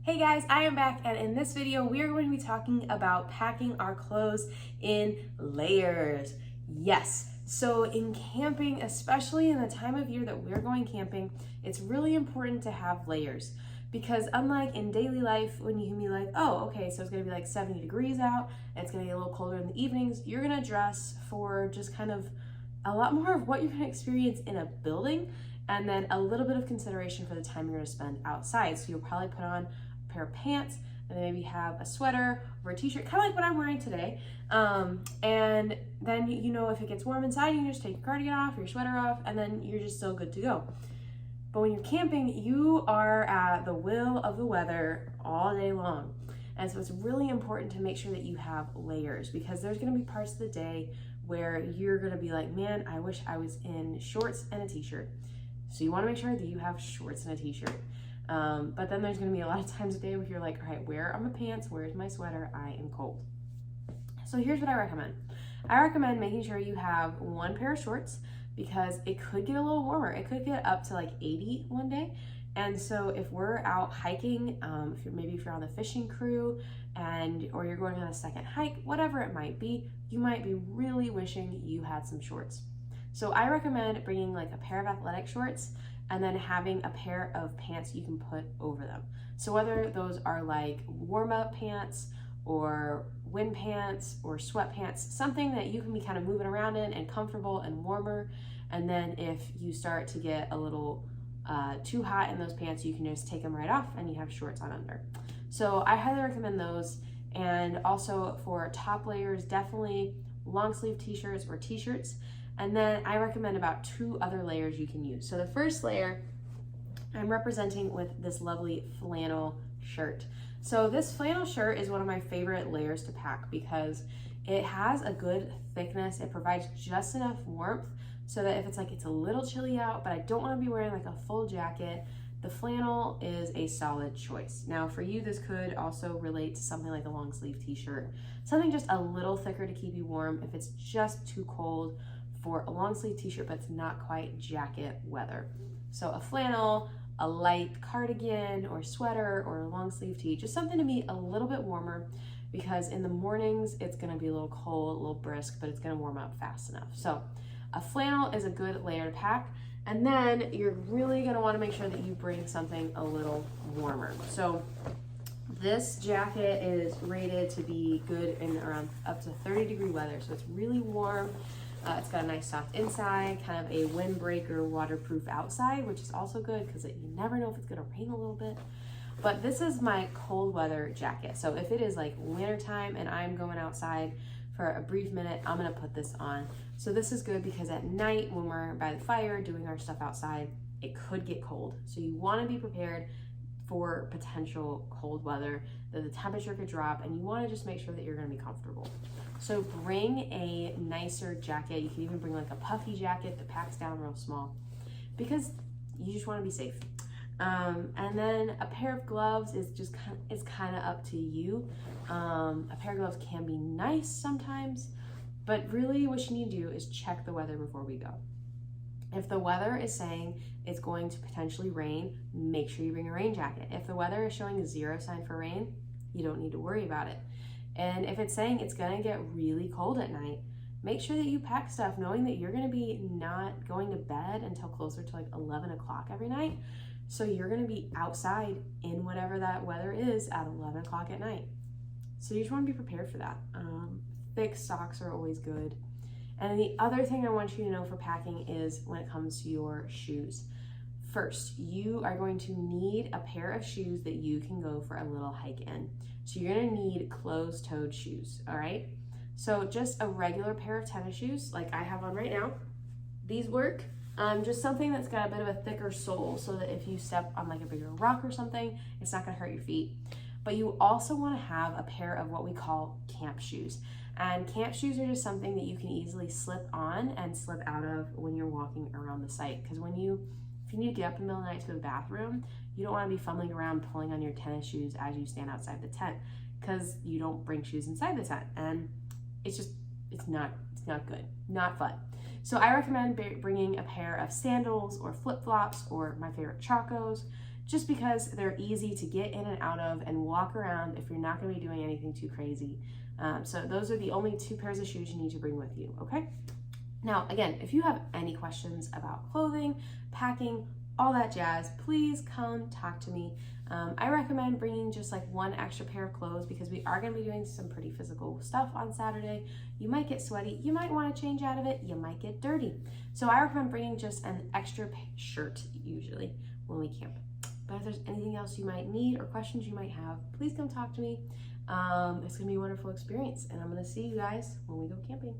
Hey guys, I am back, and in this video we are going to be talking about packing our clothes in layers. Yes, so in camping, especially in the time of year that we're going camping, it's really important to have layers, because unlike in daily life when you can be like, oh okay, so it's going to be like 70 degrees out and it's going to get a little colder in the evenings, you're going to dress for just kind of a lot more of what you're going to experience in a building, and then a little bit of consideration for the time you're going to spend outside. So you'll probably put on pair of pants and then maybe have a sweater or a t-shirt, kind of like what I'm wearing today. And then, you know, if it gets warm inside, you can just take your cardigan off, your sweater off, and then you're just still good to go. But when you're camping, you are at the will of the weather all day long. And so it's really important to make sure that you have layers, because there's gonna be parts of the day where you're gonna be like, man, I wish I was in shorts and a t-shirt. So you wanna make sure that you have shorts and a t-shirt. But then there's gonna be a lot of times a day where you're like, all right, where are my pants? Where's my sweater? I am cold. So here's what I recommend. I recommend making sure you have one pair of shorts, because it could get a little warmer. It could get up to like 80 one day. And so if we're out hiking, if you're on the fishing crew or you're going on a second hike, whatever it might be, you might be really wishing you had some shorts. So I recommend bringing like a pair of athletic shorts and then having a pair of pants you can put over them. So whether those are like warm-up pants or wind pants or sweatpants, something that you can be kind of moving around in and comfortable and warmer. And then if you start to get a little too hot in those pants, you can just take them right off and you have shorts on under. So I highly recommend those. And also for top layers, definitely long sleeve t-shirts or t-shirts. And then I recommend about 2 other layers you can use. So the first layer I'm representing with this lovely flannel shirt. So this flannel shirt is one of my favorite layers to pack because it has a good thickness. It provides just enough warmth so that if it's like it's a little chilly out, but I don't want to be wearing like a full jacket, the flannel is a solid choice. Now for you, this could also relate to something like a long sleeve t-shirt, something just a little thicker to keep you warm if it's just too cold for a long sleeve t-shirt, but it's not quite jacket weather. So a flannel, a light cardigan or sweater or a long sleeve tee, just something to be a little bit warmer, because in the mornings it's gonna be a little cold, a little brisk, but it's gonna warm up fast enough. So a flannel is a good layer to pack. And then you're really gonna wanna make sure that you bring something a little warmer. So this jacket is rated to be good in around up to 30-degree weather. So it's really warm. It's got a nice soft inside, kind of a windbreaker, waterproof outside, which is also good because you never know if it's gonna rain a little bit. But this is my cold weather jacket. So if it is like winter time and I'm going outside for a brief minute, I'm gonna put this on. So this is good because at night when we're by the fire doing our stuff outside, it could get cold. So you wanna be prepared for potential cold weather, that the temperature could drop, and you wanna just make sure that you're gonna be comfortable. So bring a nicer jacket. You can even bring like a puffy jacket that packs down real small, because you just want to be safe. And then a pair of gloves is kind of up to you. A pair of gloves can be nice sometimes, but really what you need to do is check the weather before we go. If the weather is saying it's going to potentially rain, make sure you bring a rain jacket. If the weather is showing 0 sign for rain, you don't need to worry about it. And if it's saying it's gonna get really cold at night, make sure that you pack stuff knowing that you're gonna be not going to bed until closer to like 11 o'clock every night. So you're gonna be outside in whatever that weather is at 11 o'clock at night. So you just wanna be prepared for that. Thick socks are always good. And the other thing I want you to know for packing is when it comes to your shoes. First, you are going to need a pair of shoes that you can go for a little hike in. So you're gonna need closed-toed shoes, all right? So just a regular pair of tennis shoes, like I have on right now. These work. Just something that's got a bit of a thicker sole so that if you step on like a bigger rock or something, it's not gonna hurt your feet. But you also wanna have a pair of what we call camp shoes. And camp shoes are just something that you can easily slip on and slip out of when you're walking around the site. Because if you need to get up in the middle of the night to go to the bathroom, you don't want to be fumbling around pulling on your tennis shoes as you stand outside the tent, because you don't bring shoes inside the tent, and it's not good, not fun. So I recommend bringing a pair of sandals or flip-flops, or my favorite Chacos, just because they're easy to get in and out of and walk around if you're not going to be doing anything too crazy. So those are the only 2 pairs of shoes you need to bring with you, okay? Now, again, if you have any questions about clothing, packing, all that jazz, please come talk to me. I recommend bringing just like 1 extra pair of clothes because we are going to be doing some pretty physical stuff on Saturday. You might get sweaty, you might want to change out of it, you might get dirty. So I recommend bringing just an extra shirt usually when we camp. But if there's anything else you might need or questions you might have, please come talk to me. It's going to be a wonderful experience, and I'm going to see you guys when we go camping.